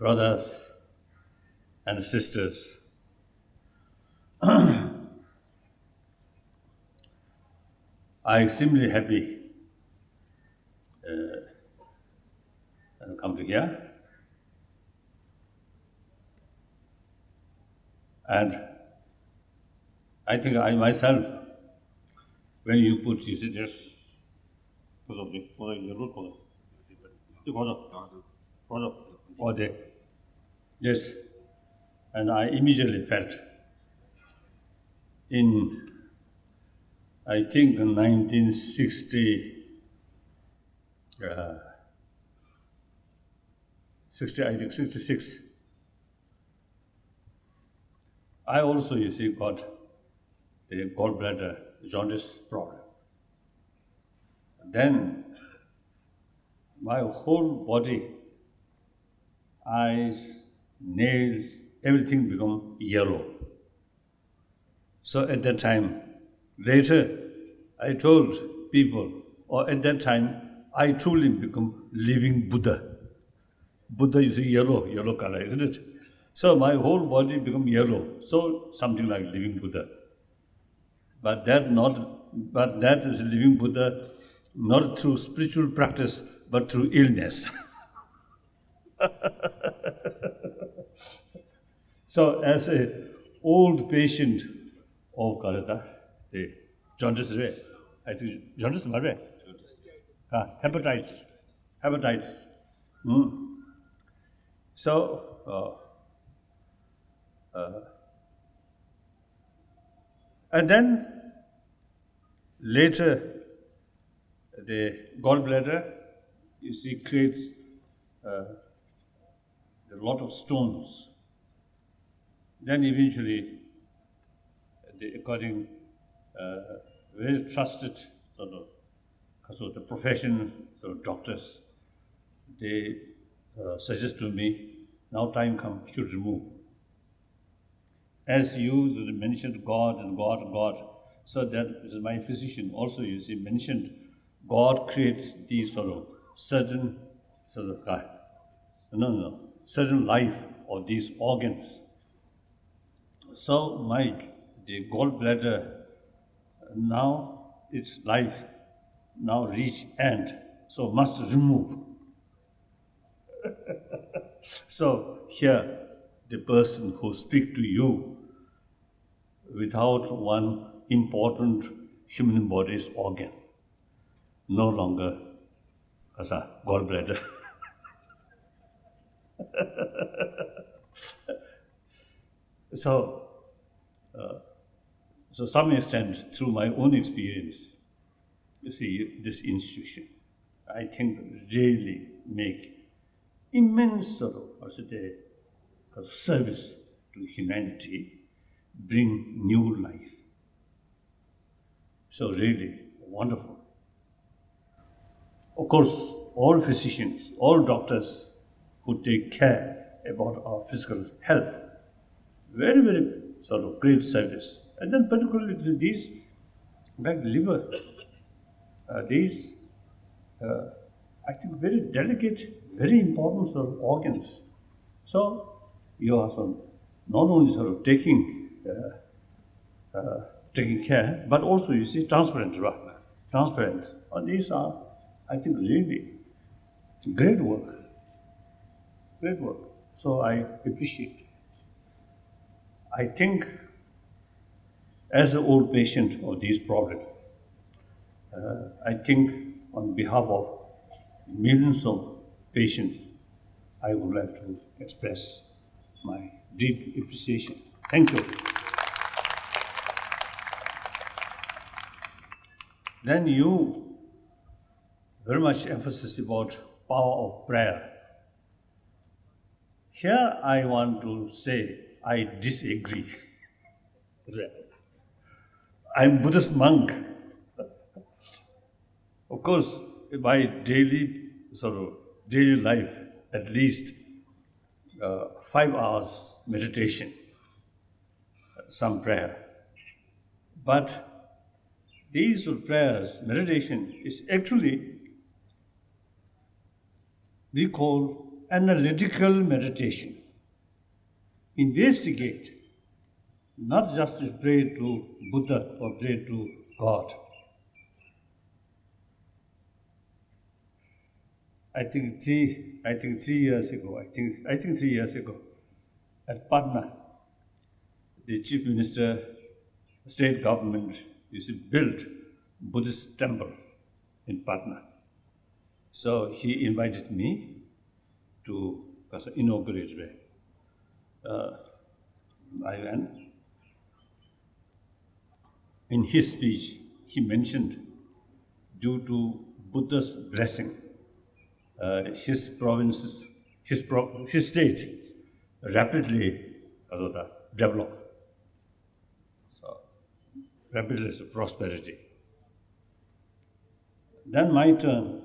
brothers and sisters. I'm extremely happy to come to here. And I think I myself, when you put, you see, just all day. Yes. And I immediately felt in, I think, 1960, 66, I also, you see, got the gallbladder jaundice problem. Then my whole body, eyes, nails, everything become yellow. So at that time, later, I told people, or at that time, I truly become living Buddha. Buddha is yellow color, isn't it? So my whole body become yellow, so something like living Buddha. But that is living Buddha not through spiritual practice, but through illness. So as an old patient of Kalata, the jaundice, I think jaundice, hepatitis. So, and then later, the gallbladder, you see, creates a lot of stones. Then eventually, according very trusted sort of the professional sort of doctors, they suggest to me, now time comes, you should remove. As you mentioned God and God, so that is my physician also, you see, mentioned God creates these sort of certain certain life or these organs. So the gallbladder, now its life now reach end, so must remove. So here, the person who speak to you without one important human body's organ, no longer as a gallbladder. So, to some extent, through my own experience, you see, this institution, I think, really make immense sort of service to humanity, bring new life. So really wonderful. Of course, all physicians, all doctors who take care about our physical health, very, very sort of great service. And then particularly these, like liver, these, I think, very delicate, very important sort of organs. So you are sort of not only sort of taking care, but also, you see, transparent. And these are, I think, really great work. So I appreciate it. I think, as an old patient of these problems, I think on behalf of millions of patients, I would like to express my deep appreciation. Thank you. Then you very much emphasis about power of prayer. Here I want to say I disagree. I'm Buddhist monk. Of course, my daily life, at least 5 hours meditation, some prayer. But these prayers, meditation, is actually we call analytical meditation. Investigate, not just to pray to Buddha or pray to God. I think 3 years ago, at Patna, the Chief Minister, state government, built Buddhist temple in Patna. So he invited me to inaugurate it. I went. In his speech, he mentioned, due to Buddha's blessing, his provinces, his state rapidly developed. So, rapidly prosperity. Then my turn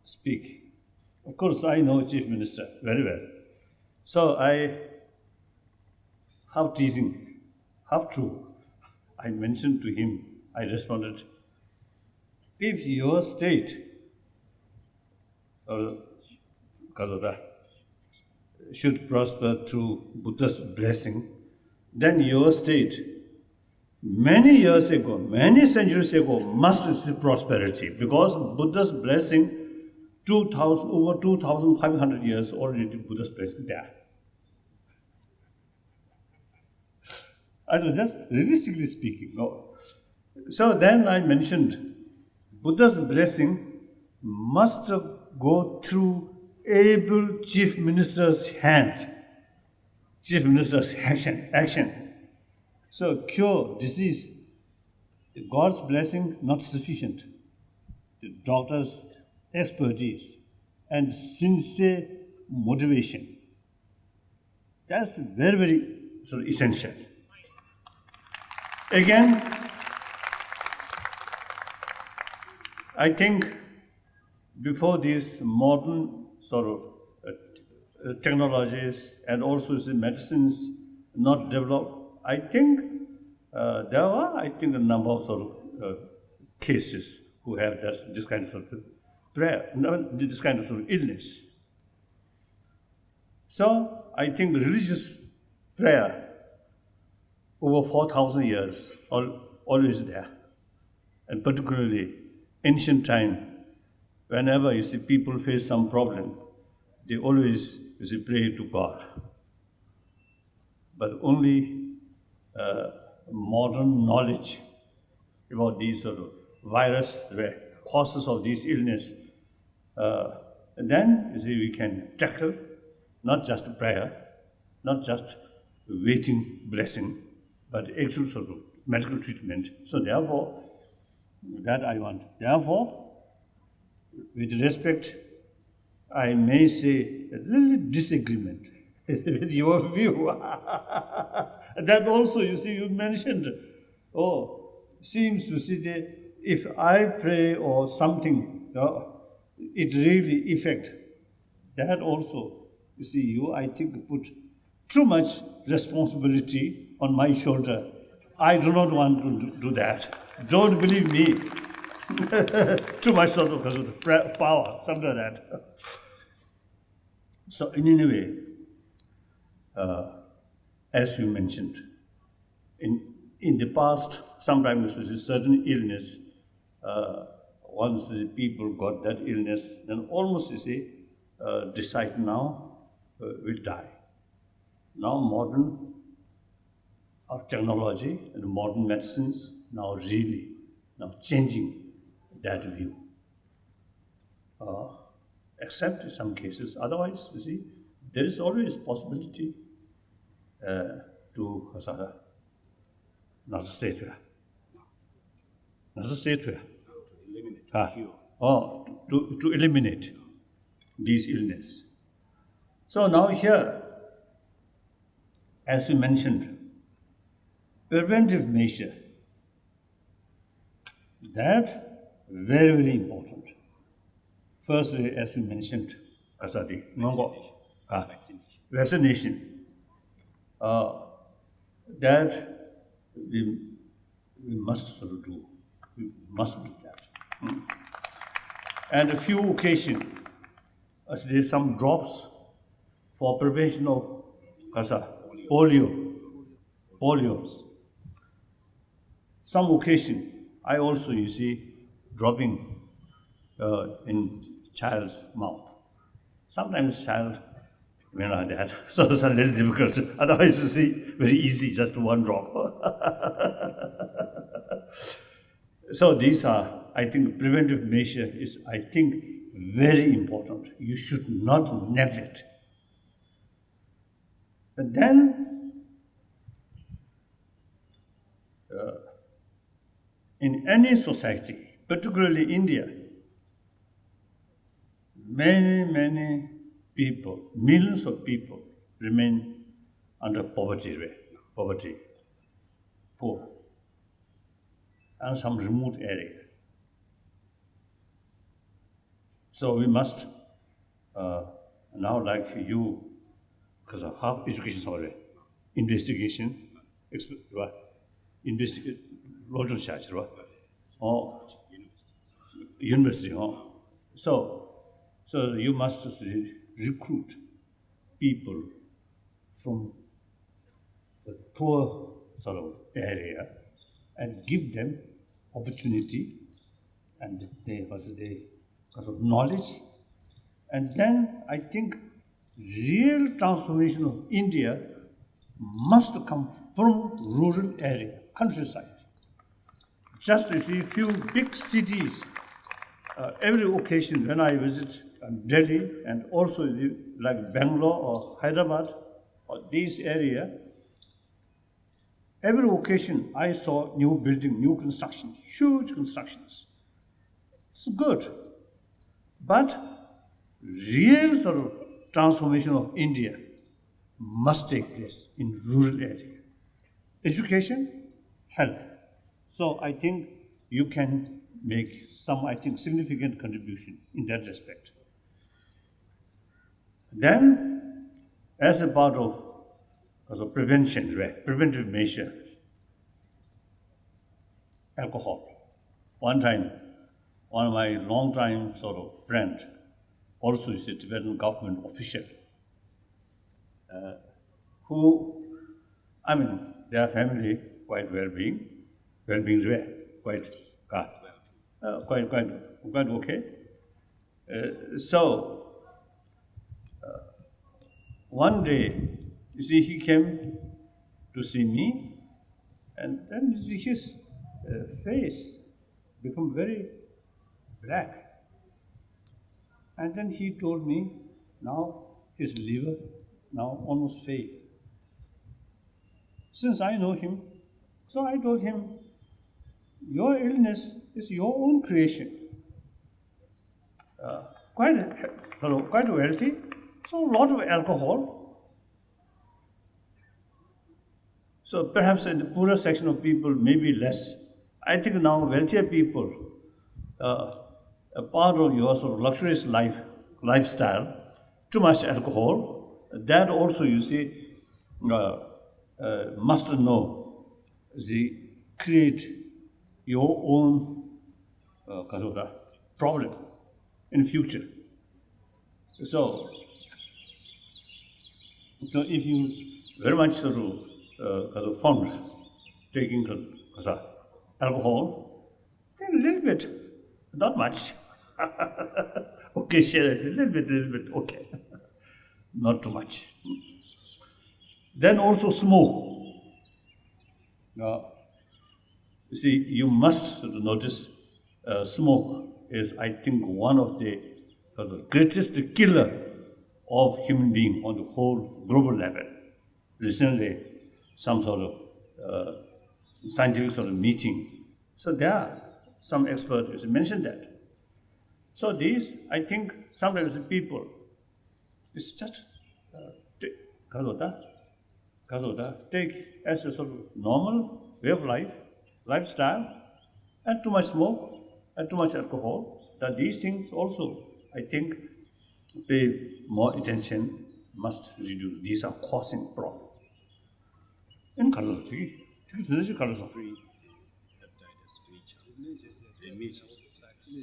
speak. Of course, I know Chief Minister very well. So I, half teasing, half true, I mentioned to him, I responded, if your state should prosper through Buddha's blessing, then your state, many years ago, many centuries ago, must receive prosperity, because Buddha's blessing, over 2,500 years already Buddha's blessing there. I was just realistically speaking. No. So then I mentioned, Buddha's blessing must go through able Chief Minister's hand, Chief Minister's action. So cure disease, God's blessing not sufficient. The doctor's expertise and sincere motivation. That's very, very essential. Again, I think before these modern technologies and also the medicines not developed, I think there are, a number of cases who have this kind of prayer, this kind of illness. So I think religious prayer over 4,000 years, always there. And particularly ancient time, whenever you see people face some problem, they always pray to God. But only modern knowledge about these virus, the causes of this illness, and then we can tackle not just prayer, not just waiting blessing, but actual medical treatment. So therefore, that I want. Therefore, with respect, I may say a little disagreement with your view. That also, you mentioned, seems to see that if I pray or something, it really affect. That also, I think, put too much responsibility on my shoulder. I do not want to do that. Don't believe me. Too much power, something like that. So in any way, as you mentioned, in the past, sometimes with a certain illness, once the people got that illness, then almost decide now will die. Now modern technology and modern medicines now changing that view. Except in some cases, otherwise, there is always possibility to to eliminate these illness. So now here, as you mentioned, preventive measure, that very, very important. Firstly, as you mentioned, vaccination. That we must do. We must do that. And a few occasions, there's some drops for prevention of polio. Some occasion, I also, you see, dropping in child's mouth. Sometimes child may not that, so it's a little difficult. Otherwise, you see, very easy, just one drop. So these are, I think, preventive measure is, I think, very important. You should not neglect. But then, in any society, particularly India, many people, millions of people remain under poverty, poor, and some remote area. So we must, now like you, because of half education already, investigation, investigate, local church, or university, So you must recruit people from the poor sort of area and give them opportunity and because of knowledge. And then I think real transformation of India must come from rural area, countryside. Just you see, few big cities, every occasion when I visit Delhi and also like Bangalore or Hyderabad or this area, every occasion I saw new building, new construction, huge constructions. It's good. But real sort of transformation of India must take place in rural area. Education, health. So I think you can make some, I think, significant contribution in that respect. Then, as a part of prevention, preventive measures, alcohol. One time, one of my long-time sort of friend, also is a Tibetan government official, who, I mean, their family quite well-being rare, quite okay. So one day, you see, he came to see me, and then you see his face become very black. And then he told me, now his liver now almost failed. Since I know him, so I told him, your illness is your own creation. Quite wealthy, so a lot of alcohol. So perhaps in the poorer section of people, maybe less. I think now wealthier people, a part of your sort of luxurious lifestyle, too much alcohol, that also, you see, must know create your own problem in future. So if you very much sort of fond taking alcohol, then a little bit, not much. Okay, share a little bit, okay. Not too much. Then also smoke. You see, you must sort of notice smoke is, I think, one of the greatest killer of human being on the whole global level. Recently, some sort of scientific sort of meeting. So there are some experts who mentioned that. So these, I think, sometimes the people, it's just take as a sort of normal way of life, lifestyle, and too much smoke, and too much alcohol, that these things also, I think, pay more attention, must reduce. These are causing problems. In free hepatitis free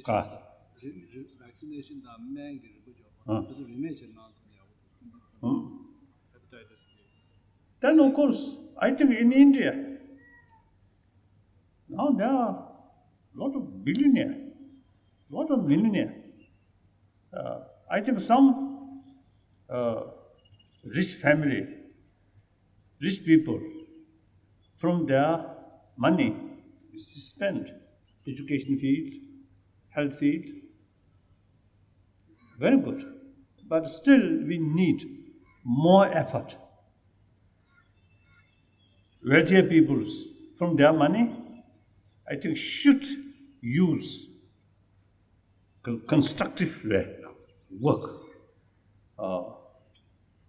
child. Vaccination 그래서 리메이션 나왔더냐고. Hepatitis. Then, of course, I think in India, now there are a lot of billionaires, a lot of millionaires. I think some rich family, rich people, from their money is spent education field, health field. Very good. But still we need more effort. Wealthier peoples from their money, I think should use constructive work.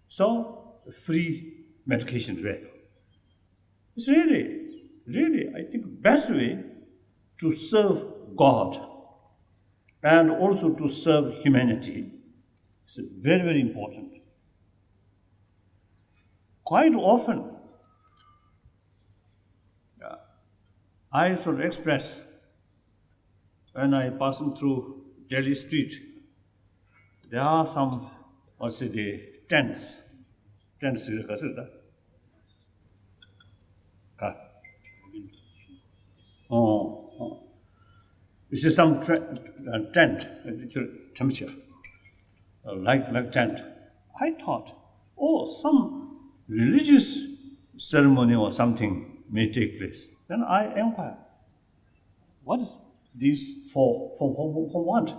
So free medication way. It's really, I think, best way to serve God and also to serve humanity. It's very, very important. Quite often, I sort of express when I passing through Delhi street, there are some, the tents. Tents is this is some tent, like tent. I thought, some religious ceremony or something may take place. Then I inquire, what is this for what?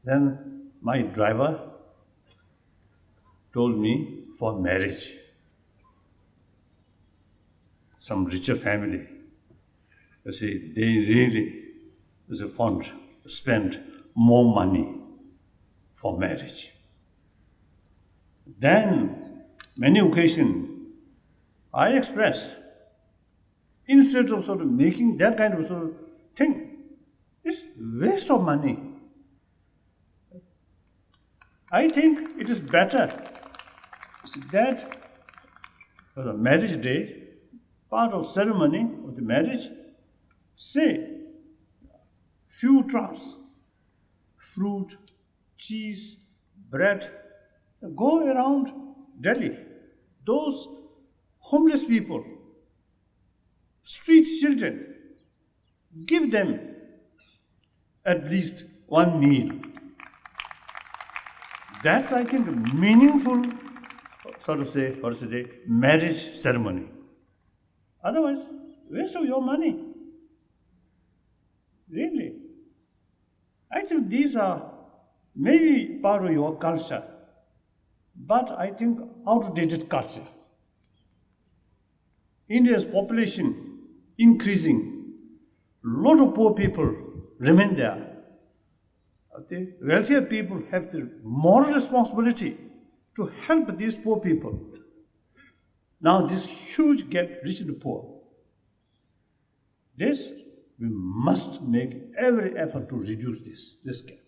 Then my driver told me for marriage. Some richer family, you see, they really, as a fund, spend more money for marriage. Then, many occasions, I express, instead of sort of making that kind of sort of thing, it's waste of money. I think it is better that for the marriage day, part of ceremony of the marriage, say, few trucks, fruit, cheese, bread, go around Delhi. Those homeless people, street children, give them at least one meal. That's, I think, a meaningful, marriage ceremony. Otherwise, waste of your money. Really. I think these are maybe part of your culture, but I think outdated culture. India's population increasing, a lot of poor people remain there. The wealthier people have the moral responsibility to help these poor people. Now this huge gap, rich and poor, this, we must make every effort to reduce this gap.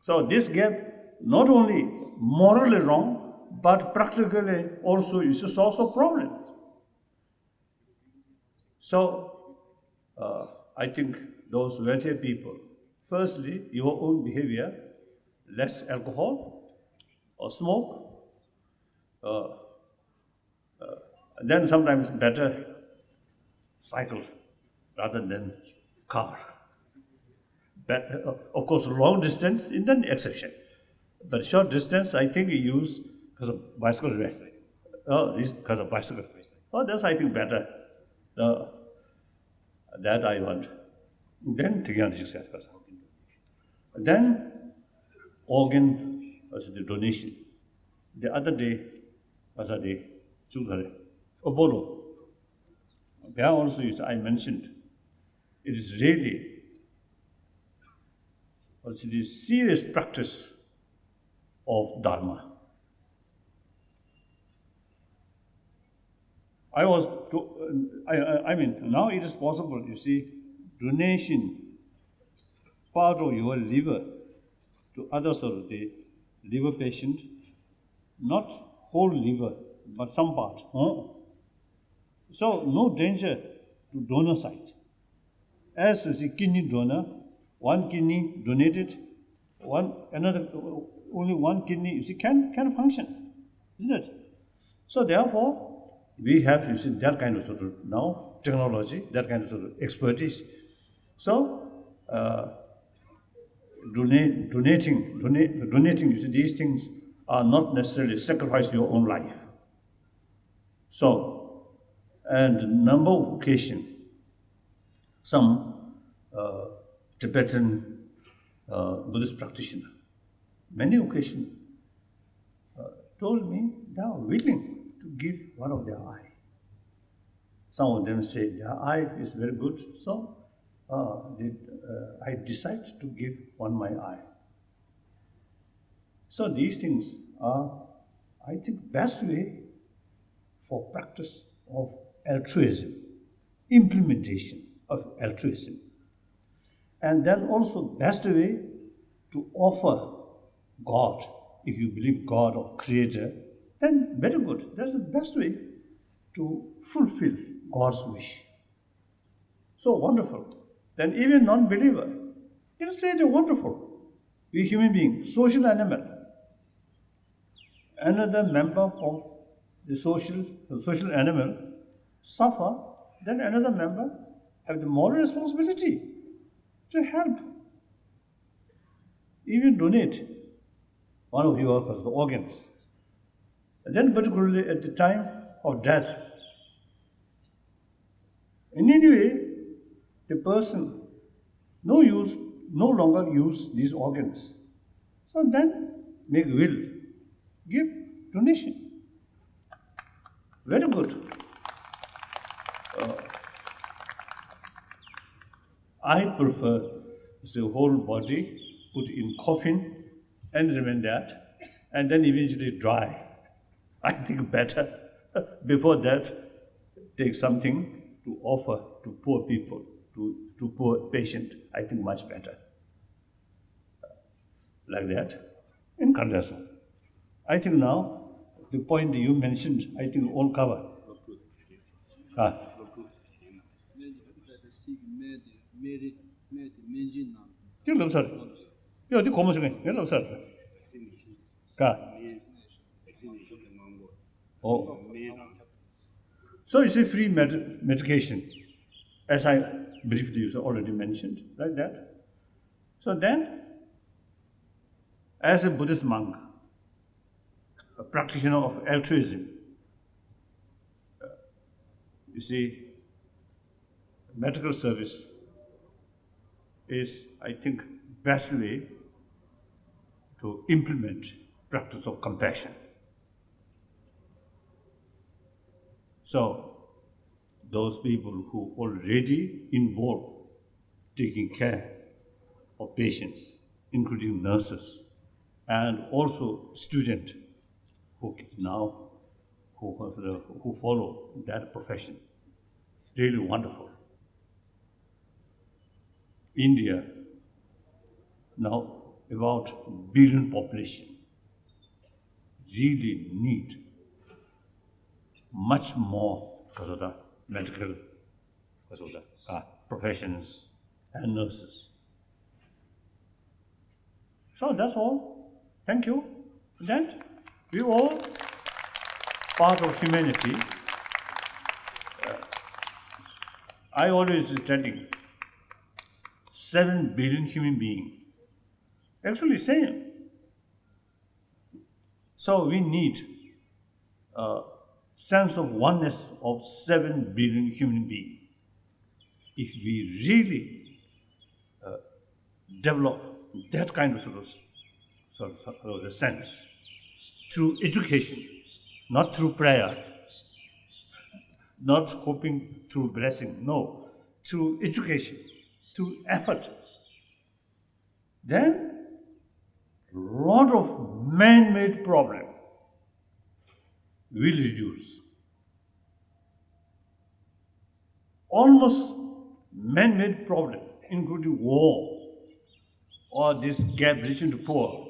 So this gap, not only morally wrong, but practically also is a source of problem. So, I think those wealthier people, firstly, your own behavior, less alcohol or smoke, then sometimes better cycle rather than car. But, of course, long distance is an exception. But short distance, I think you use because of bicycle race. Because of bicycle race. That's, I think, better. That I want. Then, then organ was the donation. The other day was a day, Obolo. There also, I mentioned, it is really the serious practice of Dharma. I mean, now it is possible, you see, donation part of your liver to others of the liver patient, not whole liver, but some part. So, no danger to donor side. As the kidney donor, one kidney donated, another only one kidney, you see, can function, isn't it? So therefore, we have, you see, that kind of sort of now technology, that kind of sort of expertise. So donating, you see, these things are not necessarily sacrifice your own life. So, and number of occasions, some Tibetan Buddhist practitioner, many occasions, told me they are willing to give one of their eye. Some of them say their eye is very good, so I decide to give one my eye. So these things are, I think, best way for practice of altruism, implementation of altruism. And then also best way to offer God. If you believe God or Creator, then very good. That's the best way to fulfill God's wish. So wonderful. Then even non-believer, it is really wonderful. We human beings, social animal. Another member of the social animal suffer, then another member have the moral responsibility to help. Even donate one of your the organs. And then particularly at the time of death. In any way, the person no longer use these organs. So then make will, give donation. Very good. I prefer the whole body put in coffin and remain that, and then eventually dry. I think better. Before that, take something to offer to poor people, to poor patient. I think much better. Like that, in Kardasam. I think now, the point you mentioned, I think all cover. 지금 너무 살. 야, 어디 고무 중에? 왜 너무 살? 가. Oh. So it's a free medication, as I briefly you already mentioned, like that. So then, as a Buddhist monk, a practitioner of altruism, you see, medical service is, I think, best way to implement practice of compassion. So, those people who already involved taking care of patients, including nurses, and also students who follow that profession, really wonderful. India, now about 1 billion population, really need much more because of the medical professions and nurses. So that's all. Thank you. Then we all part of humanity. I always study 7 billion human beings. Actually, same. So we need a sense of oneness of 7 billion human beings. If we really develop that kind of sort of sense through education, not through prayer, not hoping through blessing, no, through education, through effort, then a lot of man-made problem will reduce. Almost man-made problem, including war, or this gap between the poor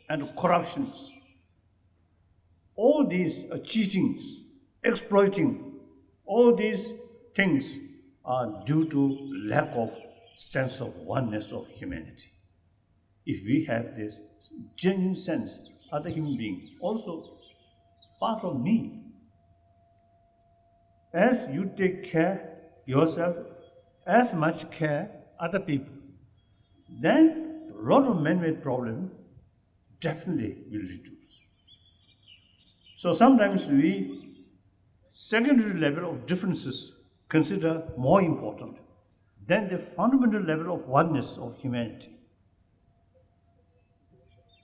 and corruptions. All these cheatings, exploiting, all these things are due to lack of sense of oneness of humanity. if we have this genuine sense, other human being, also part of me. As you take care yourself, as much care other people, then a lot of man-made problems definitely will reduce. So sometimes we secondary level of differences consider more important than the fundamental level of oneness of humanity.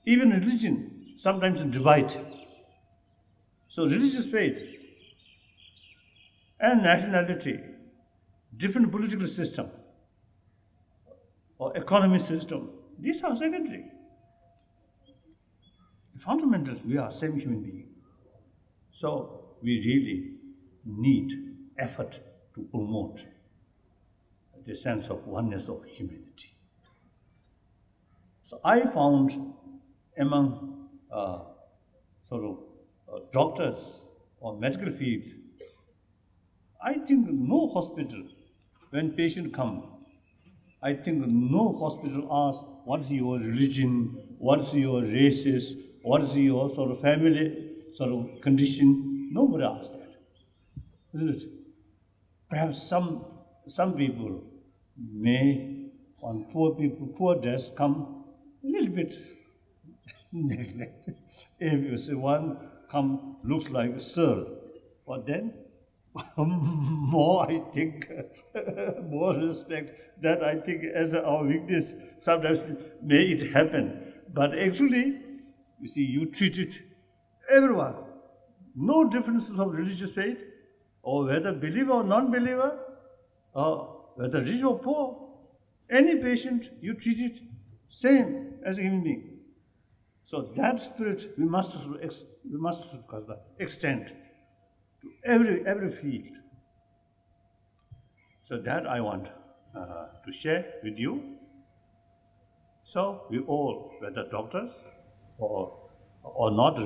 Even religion sometimes divide. So religious faith and nationality, different political system or economic system, these are secondary. Fundamentally, we are same human being. So we really need effort to promote the sense of oneness of humanity. So I found among doctors or medical field, I think no hospital, when patient come, I think no hospital asks what is your religion, what is your races, what is your sort of family sort of condition. Nobody asks that, isn't it? Perhaps some people may, on poor people, poor deaths come a little bit neglected. If you say one come looks like a Sir, but then more I think, more respect, that I think as our weakness, sometimes may it happen. But actually, you see, you treated everyone, no differences of religious faith, or whether believer or non-believer, or whether rich or poor, any patient you treat it same as a human being. So that spirit we must extend to every field. So that I want to share with you. So we all, whether doctors or not,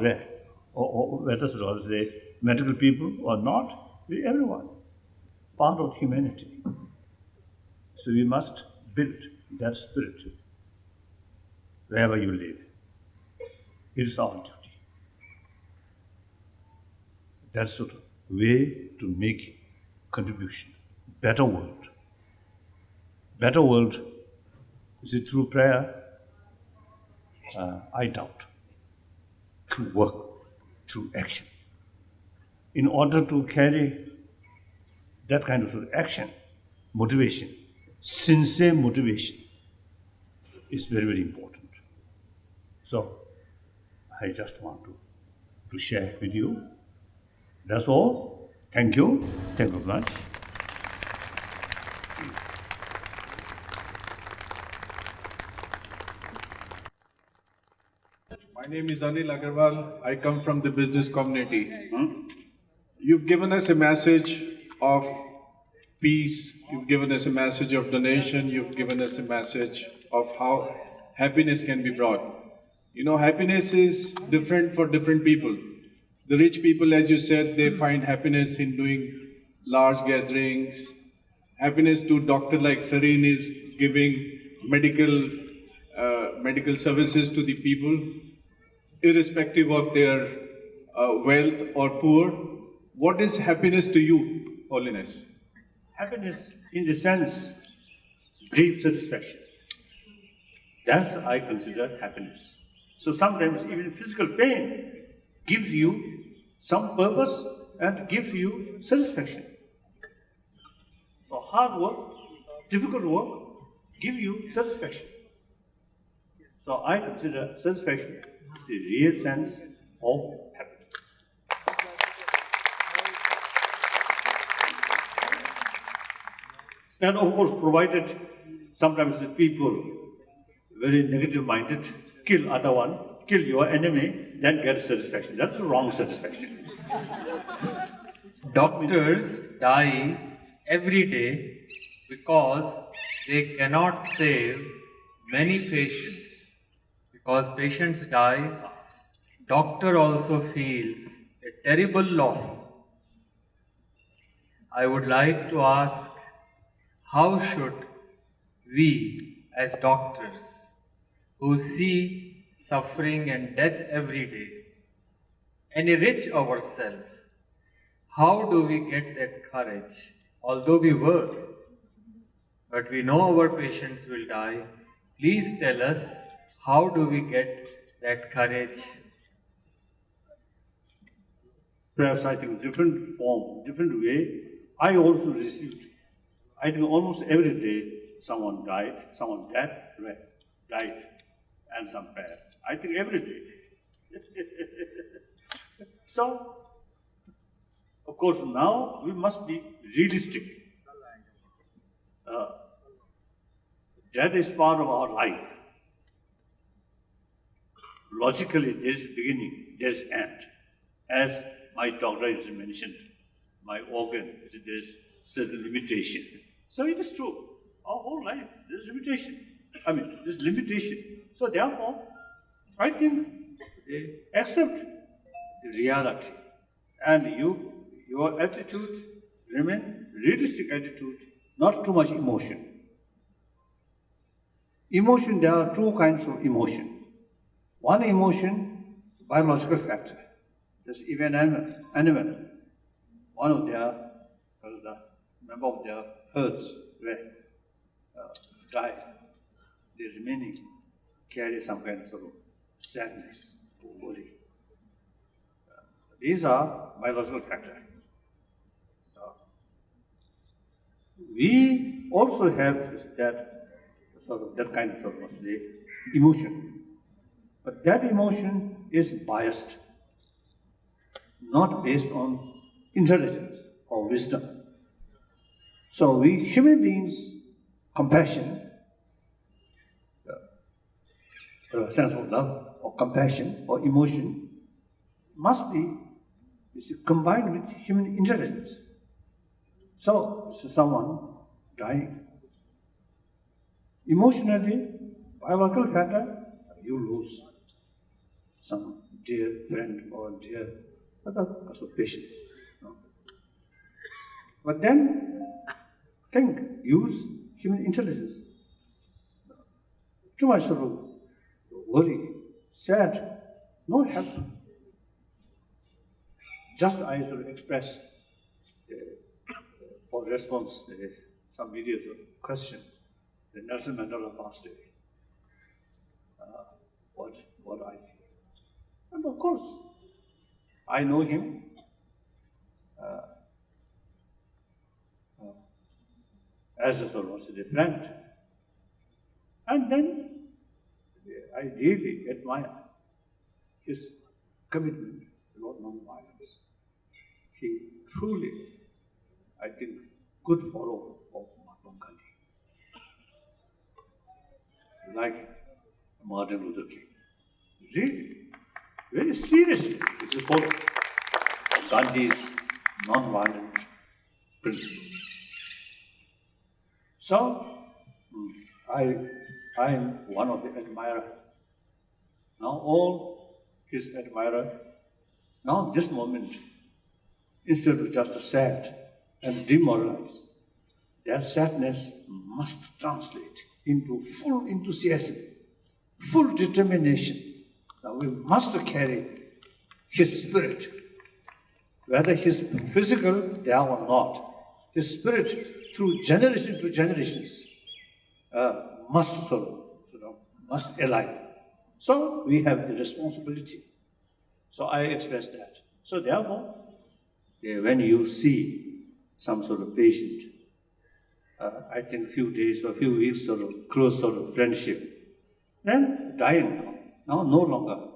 or whether the medical people or not, we everyone part of humanity. So we must build that spirit wherever you live. It is our duty. That's the way to make contribution. Better world. Better world, is it through prayer? I doubt. Through work, through action. In order to carry that kind of action, motivation, sincere motivation is very, very important. So, I just want to share with you. That's all. Thank you. Thank you very much. My name is Anil Agarwal. I come from the business community. You've given us a message of peace. You've given us a message of donation. You've given us a message of how happiness can be brought. You know, happiness is different for different people. The rich people, as you said, they find happiness in doing large gatherings. Happiness to doctor like Serene is giving medical services to the people, irrespective of their wealth or poor. What is happiness to you, Holiness? Happiness in the sense, deep satisfaction. That's I consider happiness. So sometimes even physical pain gives you some purpose and gives you satisfaction. So hard work, difficult work give you satisfaction. So I consider satisfaction is the real sense of happiness. And of course, provided sometimes the people very negative minded kill other one, kill your enemy, then get satisfaction. That's the wrong satisfaction. Doctors die every day because they cannot save many patients. Because patients dies, doctor also feels a terrible loss. I would like to ask, how should we as doctors who see suffering and death every day, enrich ourselves. How do we get that courage? Although we work, but we know our patients will die. Please tell us, how do we get that courage? Perhaps I think different form, different way. I also received, I think almost every day someone died, someone died, and some prayer. I think every day. So, of course, now we must be realistic. Death is part of our life. Logically, there is beginning, there is end. As my doctor has mentioned, my organ, there is certain limitation. So it is true. Our whole life, there is limitation. There is limitation. So therefore, I think accept the reality. And your attitude remain realistic attitude, not too much emotion. Emotion, there are two kinds of emotion. One emotion, biological factor. There's even an animal. One of their, the member of their herds die. The remaining carry some kind of sadness or worry. These are biological factors. We also have that kind of emotion. But that emotion is biased, not based on intelligence or wisdom. So we human beings, compassion, sense of love or compassion or emotion must be combined with human intelligence. So someone dying. Emotionally, biological factor, you lose some dear friend or dear other patients. No? But then use human intelligence. Too much worry, sad, no help. Just I express for response some videos of question. The Nelson Mandela passed away. What I feel. And of course, I know him. As a friend. And then I really admire his commitment to non-violence. He truly, I think, good follower of Mahatma Gandhi. Like Martin Luther King. Really, very seriously, it is called Gandhi's non-violent principles. So, I am one of the admirers. Now all his admirers, now this moment, instead of just sad and demoralized, their sadness must translate into full enthusiasm, full determination. Now we must carry his spirit, whether his physical there or not. His spirit through generation to generations must align. So we have the responsibility. So I express that. So therefore, when you see some sort of patient, I think few days or few weeks close friendship, then dying now no longer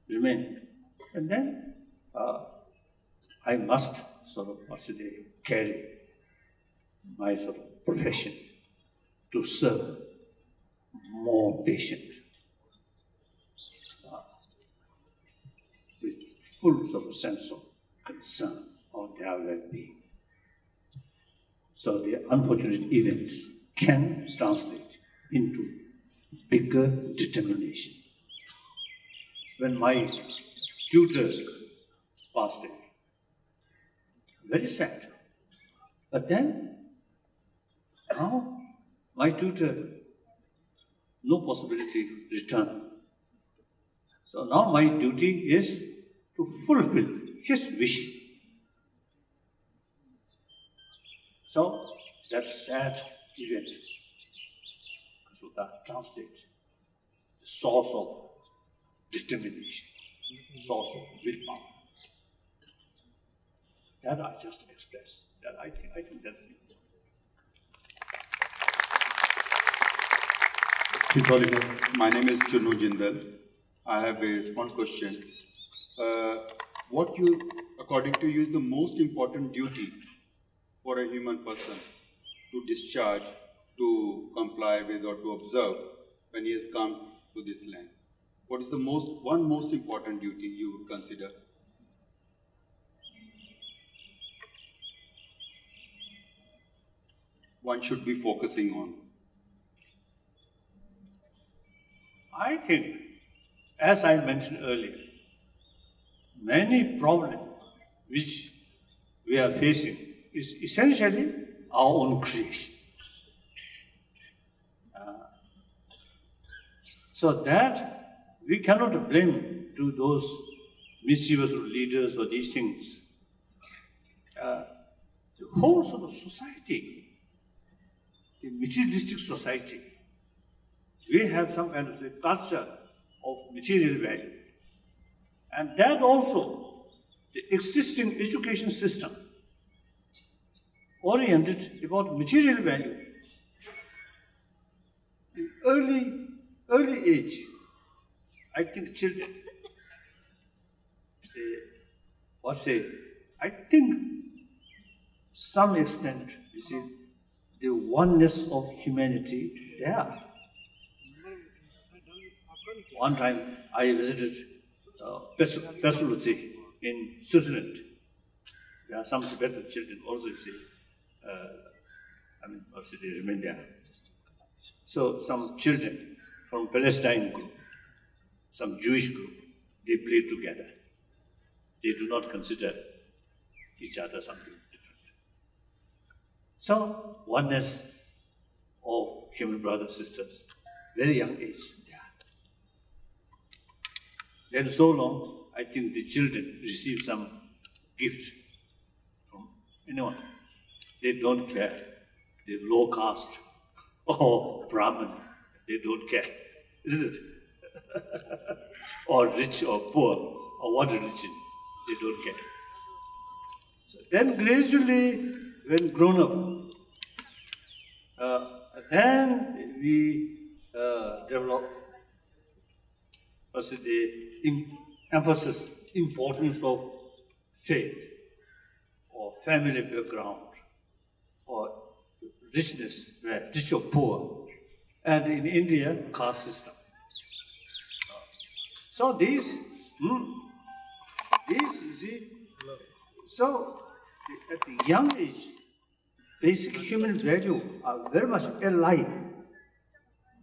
remain. And then I must carry my profession to serve more patient with full sense of concern on their well-being. So the unfortunate event can translate into bigger determination. When my tutor passed away, very sad. But then, now my tutor no possibility return. So now my duty is to fulfill his wish. So that sad event, Kasuta translates the source of determination, source of willpower. That I just express. That I think that's it. His Holiness, my name is Chunu Jindal. I have a small question. What according to you, is the most important duty for a human person to discharge, to comply with, or to observe when he has come to this land? What is the most important duty you would consider? One should be focusing on. I think, as I mentioned earlier, many problems which we are facing is essentially our own creation. So that we cannot blame to those mischievous leaders or these things. The whole sort of society, the materialistic society, we have some kind of a culture of material value. And that also, the existing education system, oriented about material value. In early age, I think children, I think some extent, you see, the oneness of humanity there. One time I visited Pestalozzi in Switzerland. There are some Tibetan children also, you see. Also they remain there. So some children from Palestine group, some Jewish group, they play together. They do not consider each other something different. So oneness of human brothers, sisters, very young age. Then so long, I think the children receive some gift from anyone. They don't care. They're low caste or Brahmin. They don't care, isn't it? Or rich or poor or what religion. They don't care. So then gradually, when grown up, then we develop also the emphasis, importance of faith, or family background, or richness, rich or poor, and in India, caste system. So these, you see, so at the young age, basic human value are very much alive.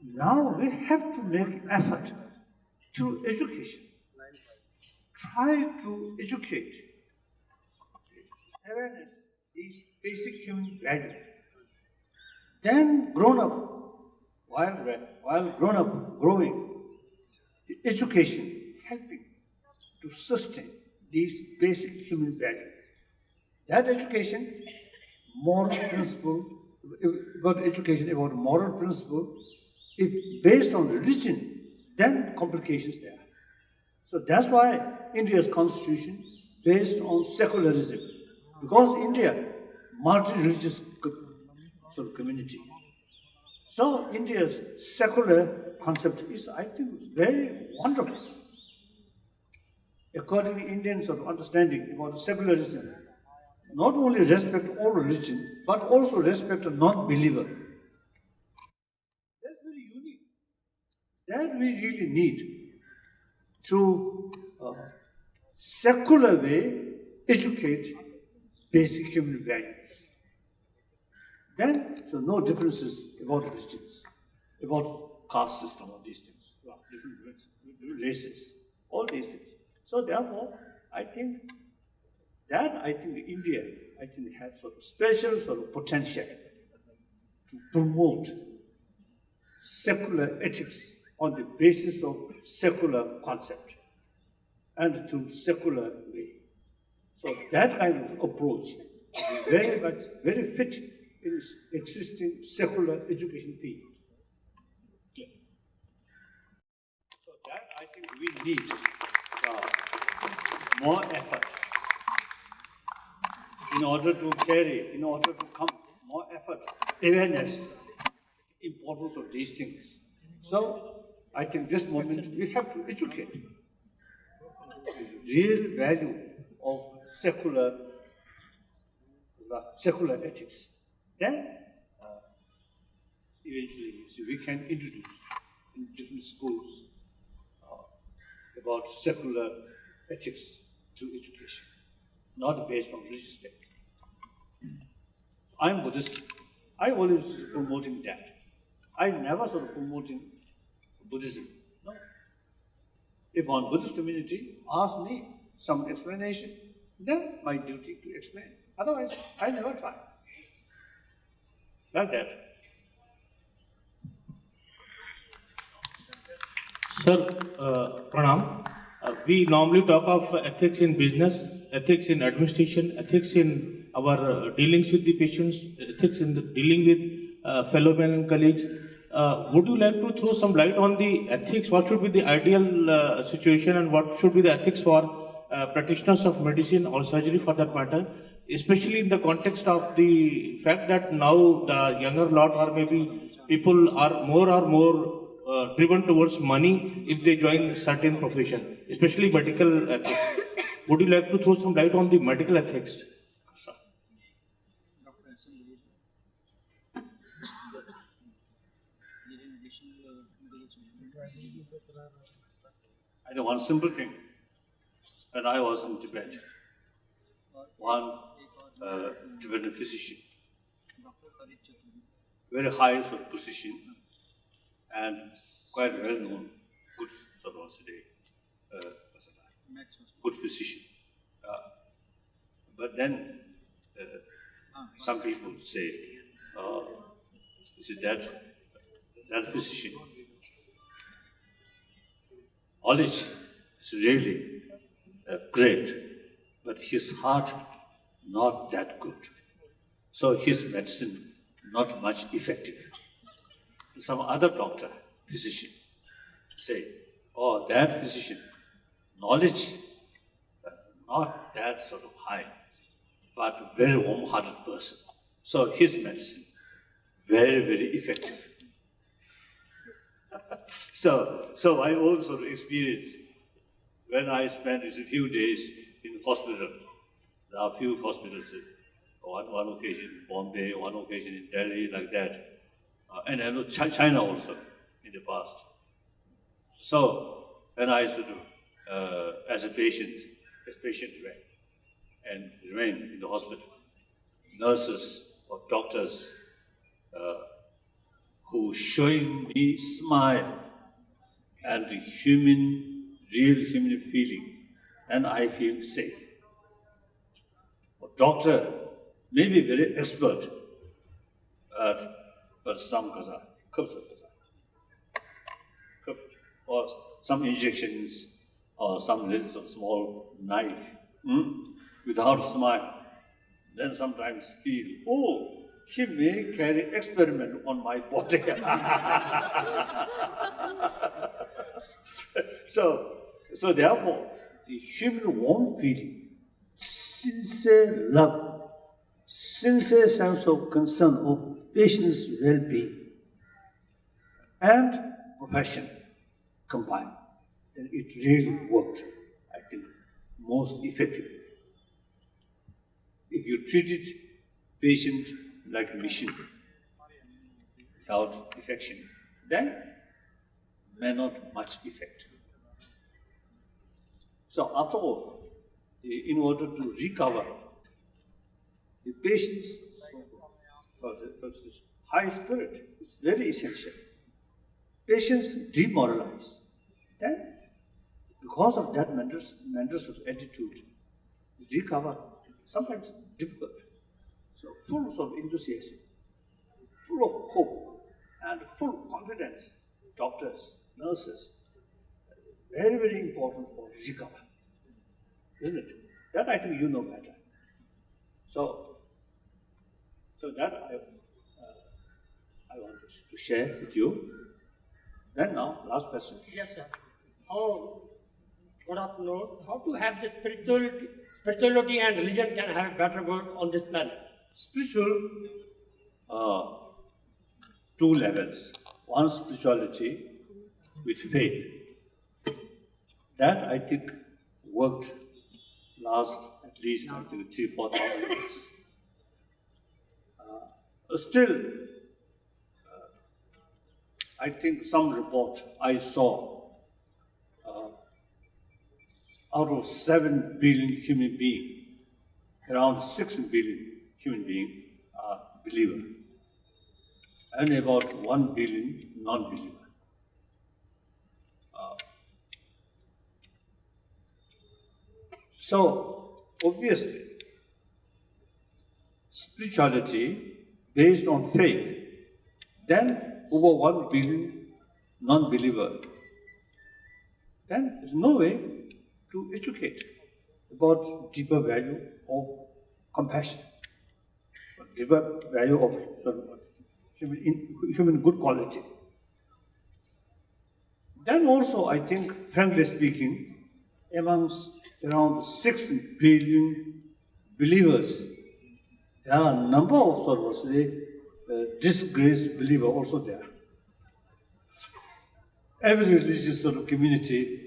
Now we have to make effort through education. Try to educate. Awareness is basic human value. Then grown up, while grown up, growing, the education helping to sustain these basic human values. That education, moral principle, about education about moral principle, if based on religion, then complications there. So that's why India's constitution based on secularism, because India, multi-religious community. So India's secular concept is, I think, very wonderful. According to Indian sort of understanding about secularism, not only respect all religion, but also respect a non-believer. That's very unique. That we really need through secular way educate basic human values. Then, so no differences about religions, about caste system, all these things, different races, all these things. So therefore, I think India, has sort of special sort of potential to promote secular ethics on the basis of secular concept and through secular way. So that kind of approach is very fit in its existing secular education field. Okay. So that I think we need more effort in order to come more effort, awareness, importance of these things. So I think this moment we have to educate the real value of secular ethics. Then eventually we can introduce in different schools about secular ethics through education, not based on religious faith. I'm Buddhist. I always promoting that. I never sort of promoting Buddhism. No. If one Buddhist community asks me some explanation, then my duty to explain. Otherwise, I never try. Like that. Sir, Pranam. We normally talk of ethics in business, ethics in administration, ethics in our dealings with the patients, ethics in dealing with fellow men and colleagues. Would you like to throw some light on the ethics? What should be the ideal situation and what should be the ethics for practitioners of medicine or surgery for that matter? Especially in the context of the fact that now the younger lot or maybe people are more driven towards money if they join certain profession, especially medical ethics. Would you like to throw some light on the medical ethics? I know one simple thing. When I was in Tibet, one Tibetan physician, very high sort of position, and quite well known, good sort of today, good physician. But then some people say, is it that physician? Knowledge is really great, but his heart not that good. So his medicine not much effective. Some other doctor, physician, say, oh, that physician, knowledge not that sort of high, but very warm-hearted person. So his medicine, very effective. So I also experienced when I spent a few days in hospital. There are a few hospitals, one occasion in Bombay, one occasion in Delhi, like that. And I know China also in the past. So when I used to do, as a patient remain in the hospital, nurses or doctors who showing me smile and real human feeling, and I feel safe. A doctor may be very expert, but some or some injections or some little sort of small knife without smile, then sometimes feel, oh, he may carry experiment on my body. So therefore, the human warm feeling, sincere love, sincere sense of concern of patient's well-being, and profession combined, then it really worked, I think, most effectively. If you treated patient like a machine without affection, then may not much effect. So after all, in order to recover the patient's high spirit is very essential. Patients demoralize. Then, because of that mental sort of attitude, recover sometimes difficult. So full of enthusiasm, full of hope and full confidence, doctors, nurses, very, very important for recover, isn't it? That I think you know better. So that I want to share with you. Then now, last question. Yes, sir. Good afternoon. How to have the spirituality and religion can have a better world on this planet? Spiritual, two levels. One, spirituality with faith. That I think worked last at least, I think, 3,000-4,000 years. Still, I think some report I saw, out of 7 billion human beings, around 6 billion human beings are believers, and about 1 billion non-believers. So, obviously, spirituality based on faith, then over 1 billion non-believer, then there's no way to educate about deeper value of compassion, deeper value of human good quality. Then also, I think, frankly speaking, amongst around 6 billion believers, there are a number of sort of disgraced believers also there. Every religious sort of community,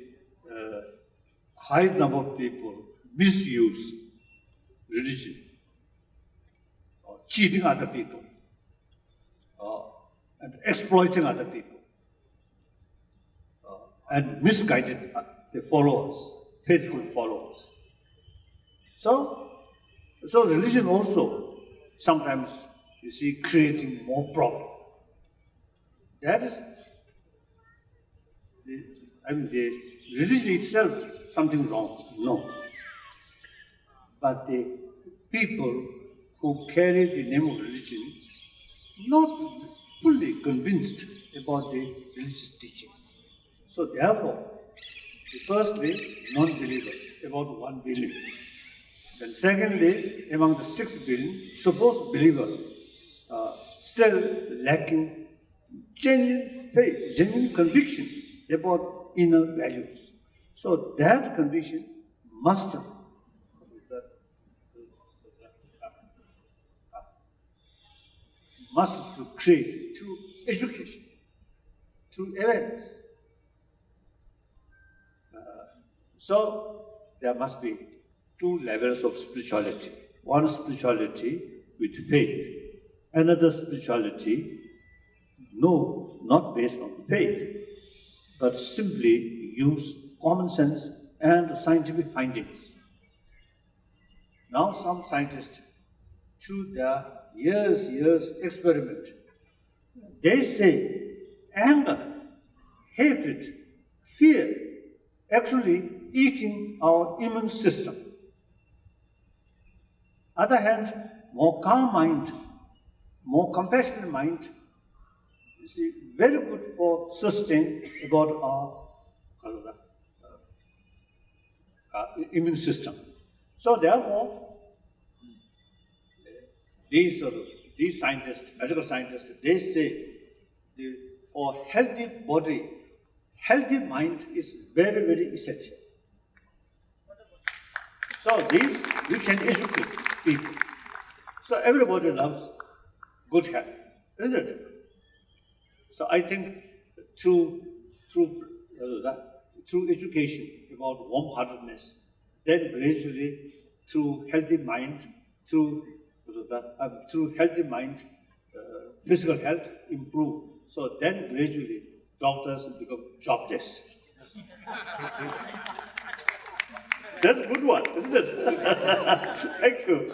high number of people misuse religion, or cheating other people, and exploiting other people, and misguided the followers, faithful followers. So religion also sometimes, you see, creating more problem. That is, the religion itself, something wrong, no. But the people who carry the name of religion, not fully convinced about the religious teaching. So therefore, firstly, non-believer, about 1 billion. Then secondly, among the 6 billion, supposed believer, still lacking genuine faith, genuine conviction about inner values. So that conviction must create through education, through awareness. So there must be 2 levels of spirituality. One spirituality with faith, another spirituality, no, not based on faith, but simply use common sense and scientific findings. Now some scientists, through their years experiment, they say anger, hatred, fear, actually eating our immune system. Other hand, more calm mind, more compassionate mind, you see, very good for sustain about our immune system. So therefore, these scientists, medical scientists, they say for healthy body, healthy mind is very, very essential. So this, we can educate people. So everybody loves good health, isn't it? So I think through education about warm-heartedness, then gradually through healthy mind, through healthy mind, physical health improve. So then gradually doctors become jobless. That's a good one, isn't it? Thank you.